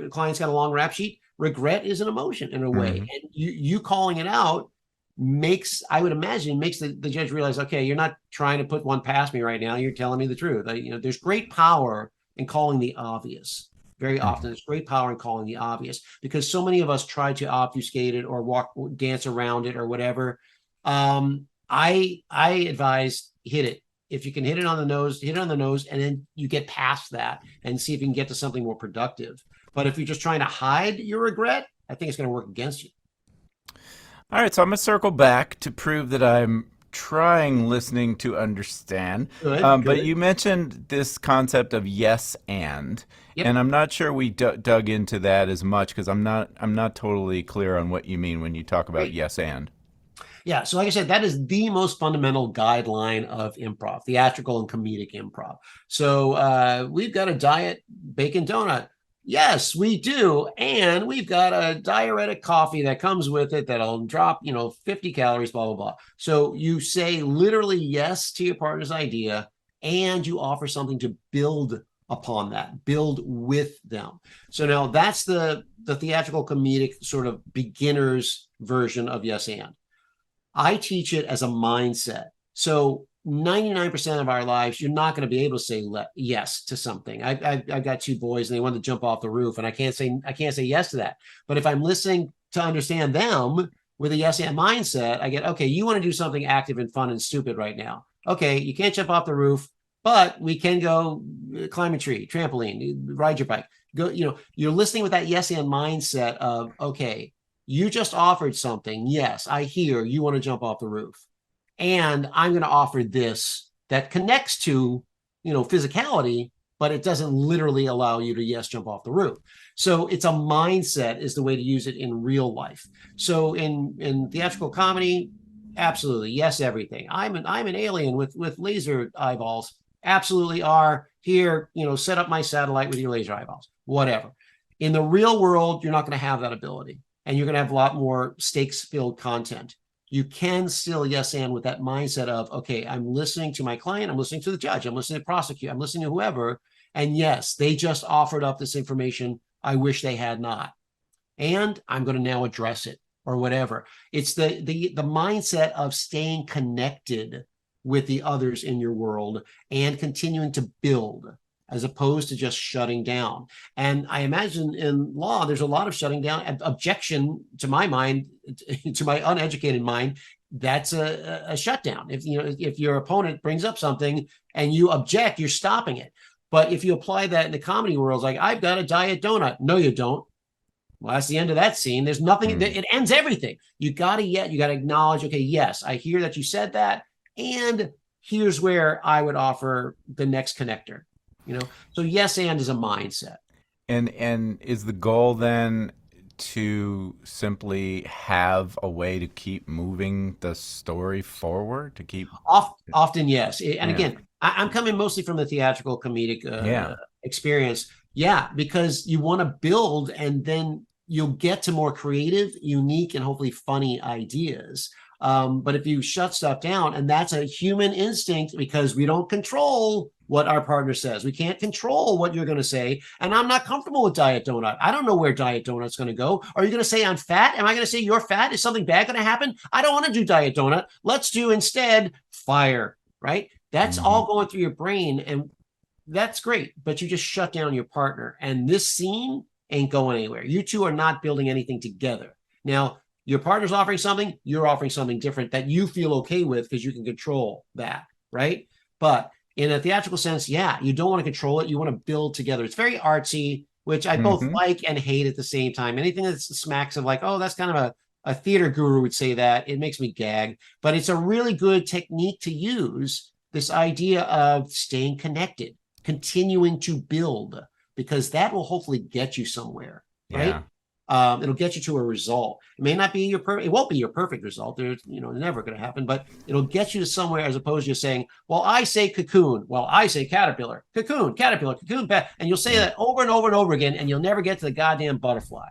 client's got a long rap sheet, regret is an emotion in a way, Hmm. and you calling it out makes, I would imagine, makes the judge realize, okay, you're not trying to put one past me right now. You're telling me the truth. There's great power in calling the obvious. Very often, there's great power in calling the obvious because so many of us try to obfuscate it or dance around it or whatever. I advise hit it. If you can hit it on the nose, hit it on the nose, and then you get past that and see if you can get to something more productive. But if you're just trying to hide your regret, I think it's going to work against you. All right, so I'm going to circle back to prove that I'm trying listening to understand. Good, But good. you mentioned this concept of yes Yep. and I'm not sure we dug into that as much because I'm not totally clear on what you mean when you talk about Great. yes and. Yeah. So, like I said, that is the most fundamental guideline of improv, theatrical and comedic improv. So, we've got a diet bacon donut. Yes, we do. And we've got a diuretic coffee that comes with it that'll drop, 50 calories, blah, blah, blah. So, you say literally yes to your partner's idea and you offer something to build upon that, build with them. So, now that's the theatrical comedic sort of beginner's version of yes and. I teach it as a mindset. So 99% of our lives, you're not going to be able to say yes to something. I've got two boys and they want to jump off the roof, and I can't say yes to that. But if I'm listening to understand them with a yes and mindset, I get, okay, you want to do something active and fun and stupid right now. Okay, you can't jump off the roof, but we can go climb a tree, trampoline, ride your bike. Go, you're listening with that yes and mindset of, okay, you just offered something. Yes, I hear you want to jump off the roof. And I'm going to offer this that connects to, physicality, but it doesn't literally allow you to, yes, jump off the roof. So it's a mindset is the way to use it in real life. So in theatrical comedy, absolutely, yes, everything. I'm an alien with laser eyeballs. Absolutely are here, set up my satellite with your laser eyeballs, whatever. In the real world, you're not going to have that ability and you're going to have a lot more stakes filled content. You can still yes and with that mindset of, okay, I'm listening to my client, I'm listening to the judge, I'm listening to the prosecutor, I'm listening to whoever, and yes, they just offered up this information I wish they had not, and I'm going to now address it or whatever. It's the mindset of staying connected with the others in your world and continuing to build as opposed to just shutting down. And I imagine in law, there's a lot of shutting down. Objection, to my mind, to my uneducated mind, that's a shutdown. If your opponent brings up something and you object, you're stopping it. But if you apply that in the comedy world, it's like, I've got a diet donut. No, you don't. Well, that's the end of that scene. There's nothing. Hmm. It ends everything. You got to acknowledge, okay, yes, I hear that you said that. And here's where I would offer the next connector. So yes and is a mindset. And is the goal then to simply have a way to keep moving the story forward, to keep Often yes. And yeah. again, I'm coming mostly from the theatrical comedic Yeah. experience. Yeah, because you want to build and then you'll get to more creative, unique, and hopefully funny ideas. But if you shut stuff down, and that's a human instinct because we don't control what our partner says. We can't control what you're going to say. And I'm not comfortable with Diet Donut. I don't know where Diet Donut's going to go. Are you going to say I'm fat? Am I going to say you're fat? Is something bad going to happen? I don't want to do Diet Donut. Let's do instead fire, right? That's Hmm. all going through your brain. And that's great. But you just shut down your partner. And this scene ain't going anywhere. You two are not building anything together. Now, your partner's offering something, you're offering something different that you feel okay with because you can control that, right? But in a theatrical sense, yeah, you don't want to control it. You want to build together. It's very artsy, which I both Hmm. like and hate at the same time. Anything that smacks of like, oh, that's kind of a theater guru would say that. It makes me gag. But it's a really good technique to use, this idea of staying connected, continuing to build, because that will hopefully get you somewhere, Yeah. right? It'll get you to a result. It may not be it won't be your perfect result. There's, never going to happen, but it'll get you to somewhere as opposed to just saying, well, I say cocoon. Well, I say caterpillar, cocoon, caterpillar, cocoon, and you'll say that over and over and over again, and you'll never get to the goddamn butterfly.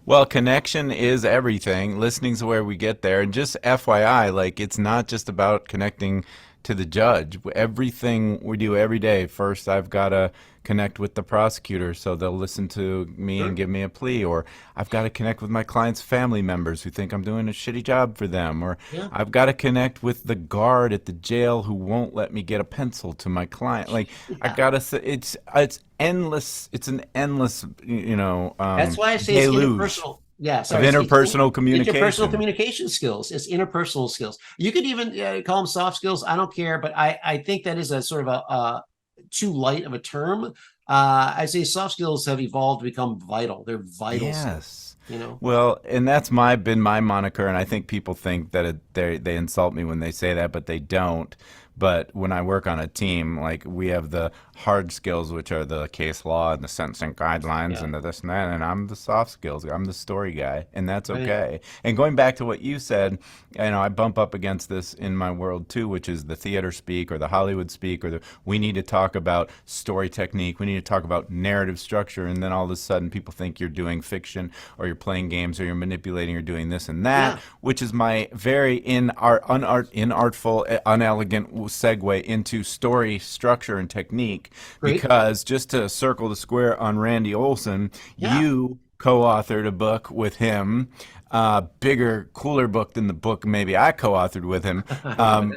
Well, connection is everything. Listening's where we get there. And just FYI, like, it's not just about connecting to the judge. Everything we do every day, first I've got to connect with the prosecutor so they'll listen to me and give me a plea, or I've got to connect with my client's family members who think I'm doing a shitty job for them, or I've got to connect with the guard at the jail who won't let me get a pencil to my client. Like, I gotta say, it's endless. It's an endless, That's why I say it's interpersonal. Yeah, sorry. Of interpersonal communication. Interpersonal communication skills. It's interpersonal skills. You could even call them soft skills. I don't care, but I think that is a sort of a too light of a term. I say soft skills have evolved to become vital. They're vital. Yes. Skills, Well, and that's been my moniker, and I think people think that they insult me when they say that, but they don't. But when I work on a team, like, we have the hard skills, which are the case law and the sentencing guidelines and the this and that, and I'm the soft skills. I'm the story guy, and that's okay. And going back to what you said, I bump up against this in my world too, which is the theater speak or the Hollywood speak, or we need to talk about story technique. We need to talk about narrative structure, and then all of a sudden people think you're doing fiction or you're playing games or you're manipulating or doing this and that, which is my very inartful, unelegant segue into story structure and technique. Great. Because just to circle the square on Randy Olson, you co-authored a book with him, bigger, cooler book than the book maybe I co-authored with him. And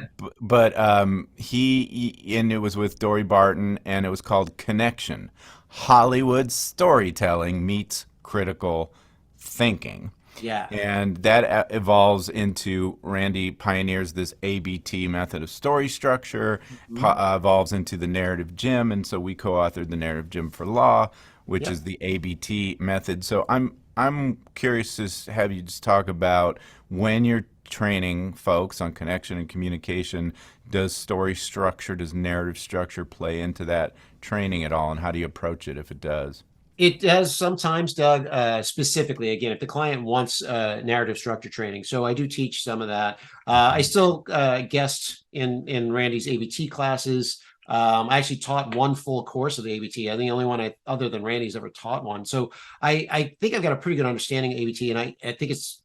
it was with Dory Barton, and it was called Connection: Hollywood Storytelling Meets Critical Thinking. Yeah. And that evolves into, Randy pioneers this ABT method of story structure, evolves into the narrative gym. And so we co-authored the narrative gym for law, which is the ABT method. So I'm curious to have you just talk about, when you're training folks on connection and communication, does story structure, does narrative structure play into that training at all? And how do you approach it if it does? It does sometimes, Doug, specifically, again, if the client wants narrative structure training. So I do teach some of that. I still guest in Randy's ABT classes. I actually taught one full course of the ABT. I think the only one other than Randy's ever taught one. So I think I've got a pretty good understanding of ABT, and I think it's,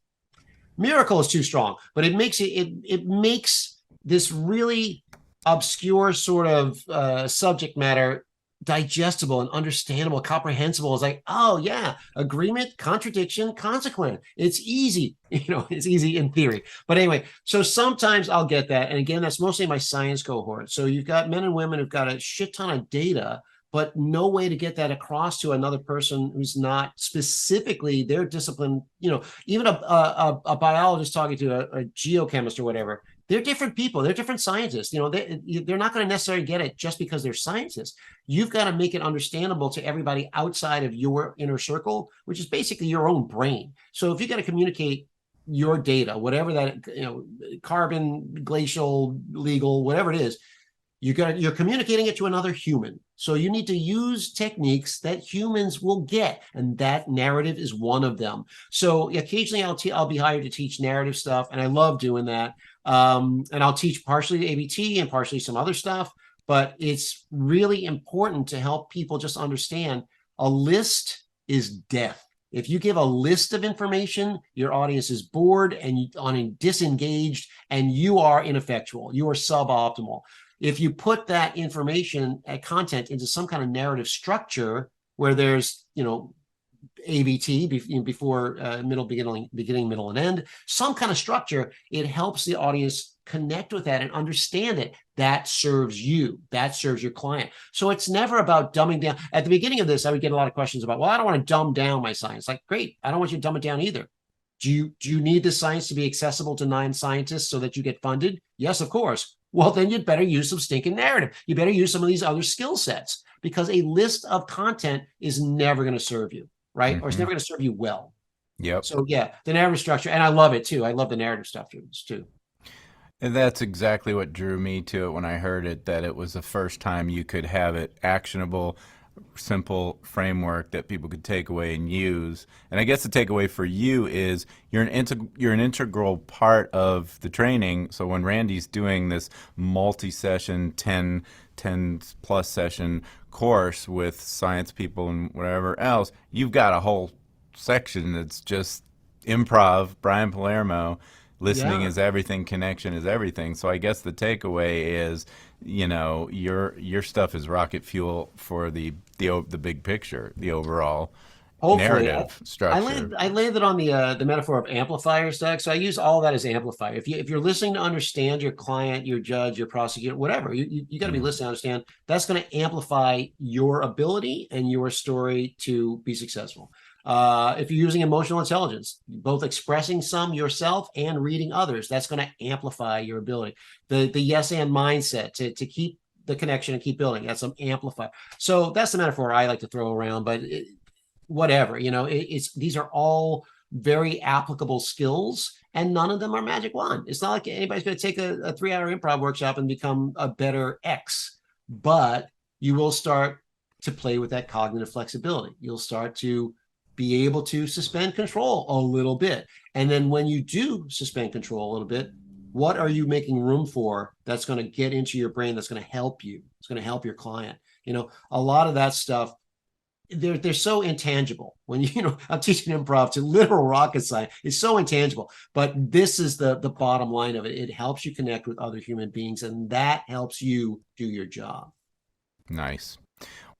miracle is too strong, but it makes it makes this really obscure sort of subject matter digestible and understandable, comprehensible. It's like, oh yeah, agreement, contradiction, consequence. It's easy, it's easy in theory. But anyway, so sometimes I'll get that. And again, that's mostly my science cohort. So you've got men and women who've got a shit ton of data, but no way to get that across to another person who's not specifically their discipline. Even a biologist talking to a geochemist or whatever, they're different people. They're different scientists. They're not going to necessarily get it just because they're scientists. You've got to make it understandable to everybody outside of your inner circle, which is basically your own brain. So if you got to communicate your data, whatever that, carbon, glacial, legal, whatever it is, you're communicating it to another human. So you need to use techniques that humans will get, and that narrative is one of them. So occasionally I'll be hired to teach narrative stuff, and I love doing that. And I'll teach partially ABT and partially some other stuff, but it's really important to help people just understand a list is death. If you give a list of information, your audience is bored and disengaged, and you are ineffectual. You are suboptimal. If you put that information and content into some kind of narrative structure where there's, ABT before middle, beginning, middle, and end, some kind of structure, it helps the audience connect with that and understand it. That serves you. That serves your client. So it's never about dumbing down. At the beginning of this, I would get a lot of questions about, well, I don't want to dumb down my science. Like, great. I don't want you to dumb it down either. Do you need the science to be accessible to non-scientists so that you get funded? Yes, of course. Well, then you'd better use some stinking narrative. You better use some of these other skill sets, because a list of content is never going to serve you, right? Mm-hmm. Or it's never going to serve you well. Yep. So yeah, the narrative structure, and I love it too. I love the narrative stuff too. And that's exactly what drew me to it when I heard it, that it was the first time you could have it actionable, simple framework that people could take away and use. And I guess the takeaway for you is you're an integral part of the training. So when Randy's doing this multi-session, 10 plus session course with science people and whatever else, you've got a whole section that's just improv, Brian Palermo. Listening Yeah. is everything, connection is everything. So I guess the takeaway is, your stuff is rocket fuel for the big picture, the overall Hopefully, narrative structure. I landed on the metaphor of amplifiers, Doug. So I use all that as amplifier. If you're listening to understand your client, your judge, your prosecutor, whatever, you got to be listening to understand. That's going to amplify your ability and your story to be successful. If you're using emotional intelligence, both expressing some yourself and reading others, that's going to amplify your ability. The yes and mindset to keep the connection and keep building, that's an amplifier. So that's the metaphor I like to throw around, but whatever, it's these are all very applicable skills, and none of them are magic wand. It's not like anybody's going to take a 3-hour improv workshop and become a better X, but you will start to play with that cognitive flexibility. You'll start to be able to suspend control a little bit. And then when you do suspend control a little bit, what are you making room for that's going to get into your brain, that's going to help you? It's going to help your client. A lot of that stuff, they're so intangible. When I'm teaching improv to literal rocket science, it's so intangible. But this is the bottom line of it. It helps you connect with other human beings, and that helps you do your job. Nice.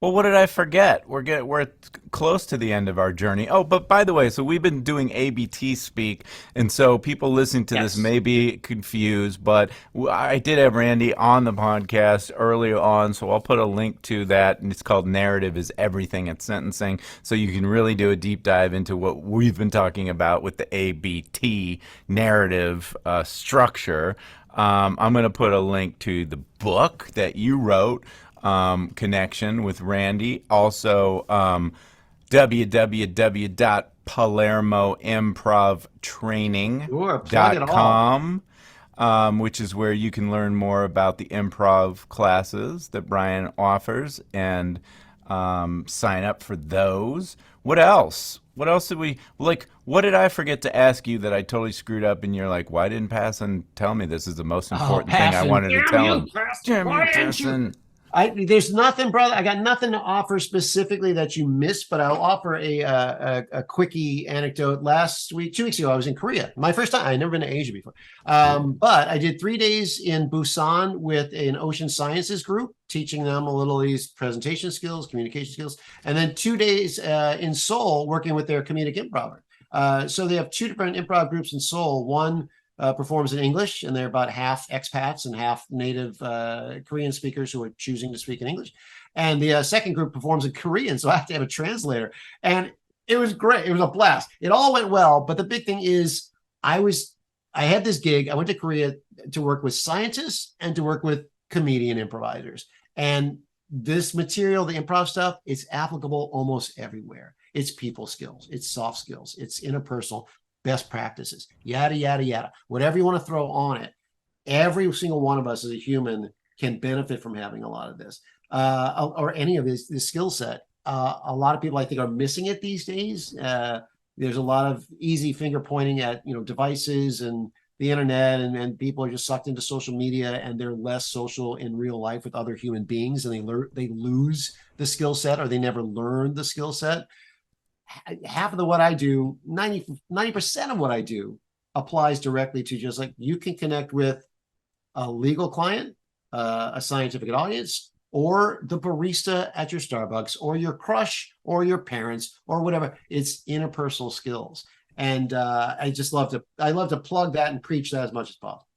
Well, what did I forget? We're close to the end of our journey. Oh, but by the way, so we've been doing ABT speak, and so people listening to this Yes. may be confused, but I did have Randy on the podcast early on, so I'll put a link to that, and it's called Narrative is Everything at Sentencing, so you can really do a deep dive into what we've been talking about with the ABT narrative structure. I'm going to put a link to the book that you wrote, connection with Randy. Also, Sure, plug it all. www.palermoimprovtraining.com, which is where you can learn more about the improv classes that Brian offers and sign up for those. What else? What else did we like? What did I forget to ask you that I totally screwed up? And you're like, why didn't Passon tell me this is the most important thing I wanted to tell him? Damn you, Passon. There's nothing, brother. I got nothing to offer specifically that you missed, but I'll offer a quickie anecdote. Last week, 2 weeks ago, I was in Korea. My first time. I'd never been to Asia before. But I did 3 days in Busan with an ocean sciences group, teaching them a little of these presentation skills, communication skills, and then 2 days in Seoul working with their comedic improver. So they have two different improv groups in Seoul. One performs in English, and they're about half expats and half native Korean speakers who are choosing to speak in English. And the second group performs in Korean, so I have to have a translator. And it was great. It was a blast. It all went well, but the big thing is I had this gig. I went to Korea to work with scientists and to work with comedian improvisers. And this material, the improv stuff, it's applicable almost everywhere. It's people skills, it's soft skills, it's interpersonal, best practices, yada, yada, yada. Whatever you want to throw on it, every single one of us as a human can benefit from having a lot of this, or any of this skill set. A lot of people, I think, are missing it these days. There's a lot of easy finger pointing at devices and the internet, and people are just sucked into social media, and they're less social in real life with other human beings, and they lose the skill set, or they never learn the skill set. Half of what I do, 90% of what I do applies directly to just like you can connect with a legal client, a scientific audience, or the barista at your Starbucks, or your crush, or your parents, or whatever. It's interpersonal skills. And I love to plug that and preach that as much as possible.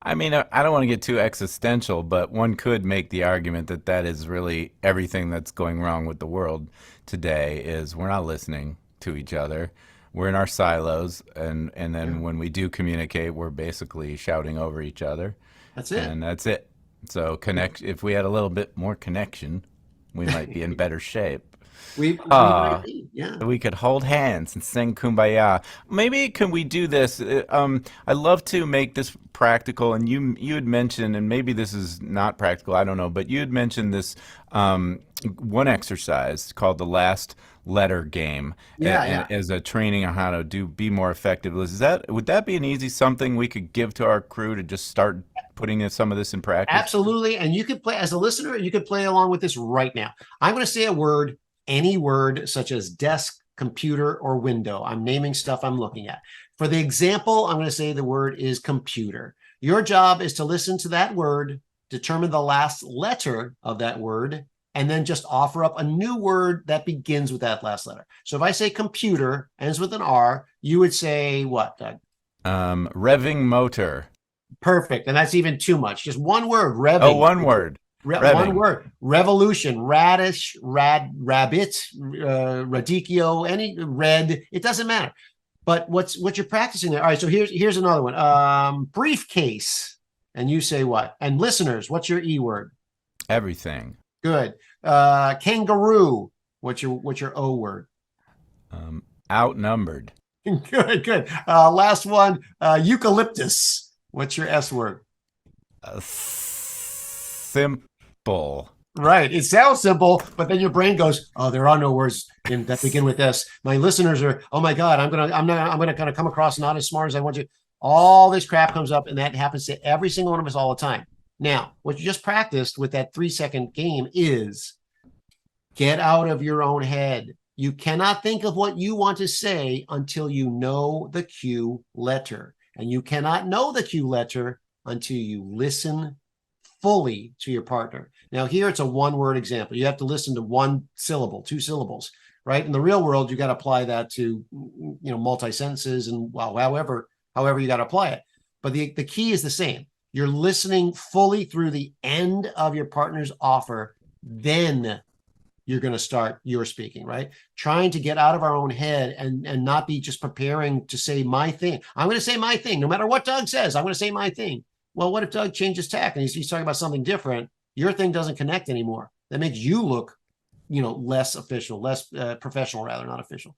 I mean, I don't want to get too existential, but one could make the argument that that is really everything that's going wrong with the world today is we're not listening to each other. We're in our silos, and then when we do communicate, we're basically shouting over each other. That's it. And that's it. So if we had a little bit more connection, we might be in better shape. We might Ah, be. Yeah. we could hold hands and sing Kumbaya. Maybe can we do this? I love to make this practical, and you had mentioned, and maybe this is not practical. I don't know, but you had mentioned this one exercise called the last letter game, Yeah, yeah. as a training on how to be more effective. Would that be an easy something we could give to our crew to just start putting some of this in practice? Absolutely. And you could play as a listener, you could play along with this right now. I'm going to say a word, any word such as desk, computer, or window. I'm naming stuff I'm looking at. For the example, I'm going to say the word is computer. Your job is to listen to that word, determine the last letter of that word, and then just offer up a new word that begins with that last letter. So if I say computer, ends with an R, you would say what, Doug? Revving motor. Perfect. And that's even too much. Just one word, Oh, revving. one word. One Revving. word. Revolution, radish, rabbit, radicchio, any red. It doesn't matter. But what you're practicing there. All right. So here's another one. Briefcase. And you say what? And listeners, what's your E word? Everything. Good. Kangaroo. What's your O word? Outnumbered. Good, good. Last one. Eucalyptus. What's your S word? Simple. Right. It sounds simple, but then your brain goes, "Oh, there are no words that begin with S." My listeners are, "Oh my God, I'm gonna kind of come across not as smart as I want you." All this crap comes up, and that happens to every single one of us all the time. Now, what you just practiced with that 3-second game is get out of your own head. You cannot think of what you want to say until you know the cue letter, and you cannot know the cue letter until you listen fully to your partner. Now, here it's a one-word example. You have to listen to one syllable, two syllables, right? In the real world, you got to apply that to, multi-sentences and however you got to apply it. But the key is the same. You're listening fully through the end of your partner's offer, then you're going to start your speaking, right? Trying to get out of our own head and not be just preparing to say my thing. I'm going to say my thing. No matter what Doug says, I'm going to say my thing. Well, what if Doug changes tack and he's talking about something different? Your thing doesn't connect anymore. That makes you look, less official, less professional, rather, not official.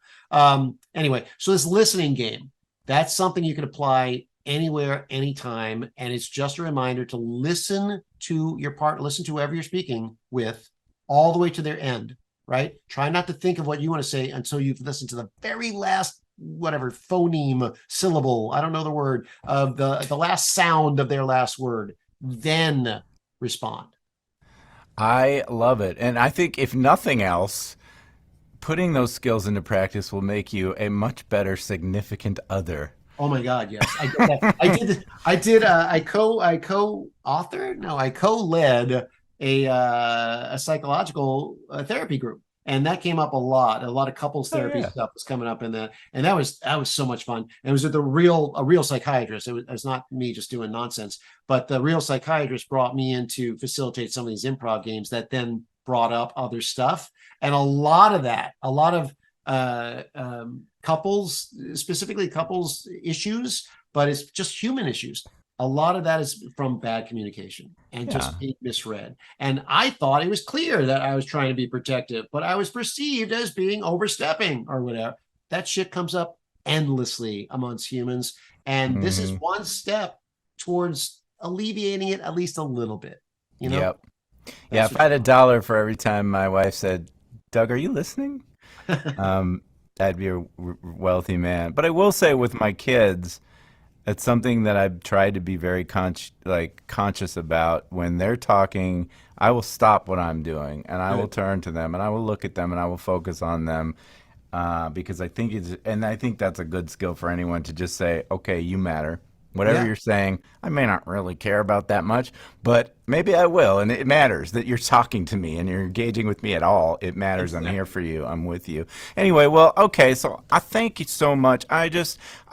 Anyway, so this listening game, that's something you can apply anywhere, anytime. And it's just a reminder to listen to your partner, listen to whoever you're speaking with all the way to their end, right? Try not to think of what you want to say until you've listened to the very last phoneme, syllable, I don't know the word, of the last sound of their last word, then respond. I love it. And I think if nothing else, putting those skills into practice will make you a much better significant other. Oh my God, yes. I did that. I co-authored, no, I co-led a psychological therapy group. And that came up a lot. A lot of couples therapy stuff was coming up in that, and that was so much fun. And it was with a real psychiatrist. It was not me just doing nonsense, but the real psychiatrist brought me in to facilitate some of these improv games that then brought up other stuff. And a lot of couples, specifically couples issues, but it's just human issues. A lot of that is from bad communication and just being misread. And I thought it was clear that I was trying to be protective, but I was perceived as being overstepping or whatever. That shit comes up endlessly amongst humans. And this is one step towards alleviating it at least a little bit, Yep. Yeah, if I had $1 for every time my wife said, "Doug, are you listening?" I'd be a wealthy man. But I will say with my kids, it's something that I've tried to be very conscious about. When they're talking, I will stop what I'm doing and I will turn to them and I will look at them and I will focus on them, because I think that's a good skill for anyone to just say, "Okay, you matter. Whatever you're saying, I may not really care about that much, but maybe I will." And it matters that you're talking to me and you're engaging with me at all. It matters. Exactly. I'm here for you. I'm with you. Anyway, well, okay. So I thank you so much. I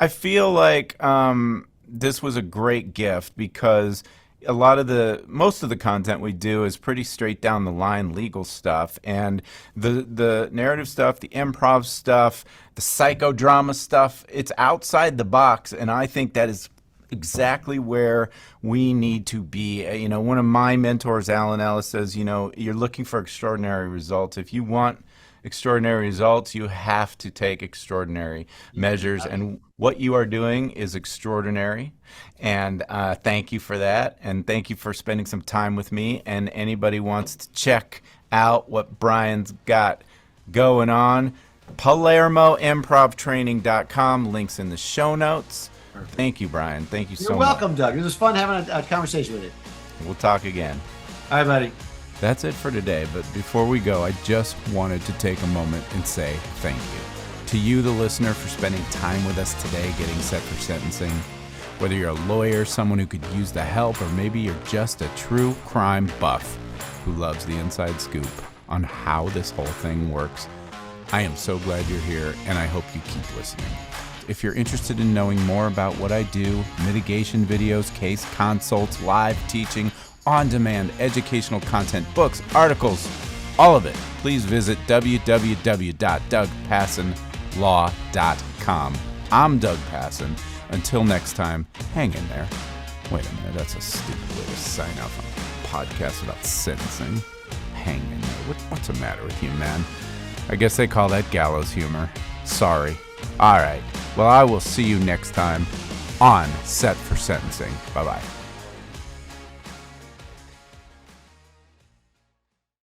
feel like this was a great gift because most of the content we do is pretty straight down the line legal stuff, and the narrative stuff, the improv stuff, the psychodrama stuff, it's outside the box, and I think that is exactly where we need to be. One of my mentors, Alan Ellis, says, you're looking for extraordinary results. If you want extraordinary results, you have to take extraordinary measures. And what you are doing is extraordinary. And thank you for that. And thank you for spending some time with me. And anybody wants to check out what Brian's got going on, PalermoImprovTraining.com. Links in the show notes. Perfect. Thank you, Brian. Thank you so much. You're welcome, Doug. It was fun having a conversation with you. We'll talk again. All right, buddy. That's it for today, but before we go, I just wanted to take a moment and say thank you to you, the listener, for spending time with us today getting set for sentencing. Whether you're a lawyer, someone who could use the help, or maybe you're just a true crime buff who loves the inside scoop on how this whole thing works, I am so glad you're here, and I hope you keep listening. If you're interested in knowing more about what I do, mitigation videos, case consults, live teaching, on-demand educational content, books, articles, all of it, please visit www.dougpassonlaw.com. I'm Doug Passon. Until next time, hang in there. Wait a minute, that's a stupid way to sign off on a podcast about sentencing. Hang in there. What's the matter with you, man? I guess they call that gallows humor. Sorry. All right. Well, I will see you next time on Set for Sentencing. Bye-bye.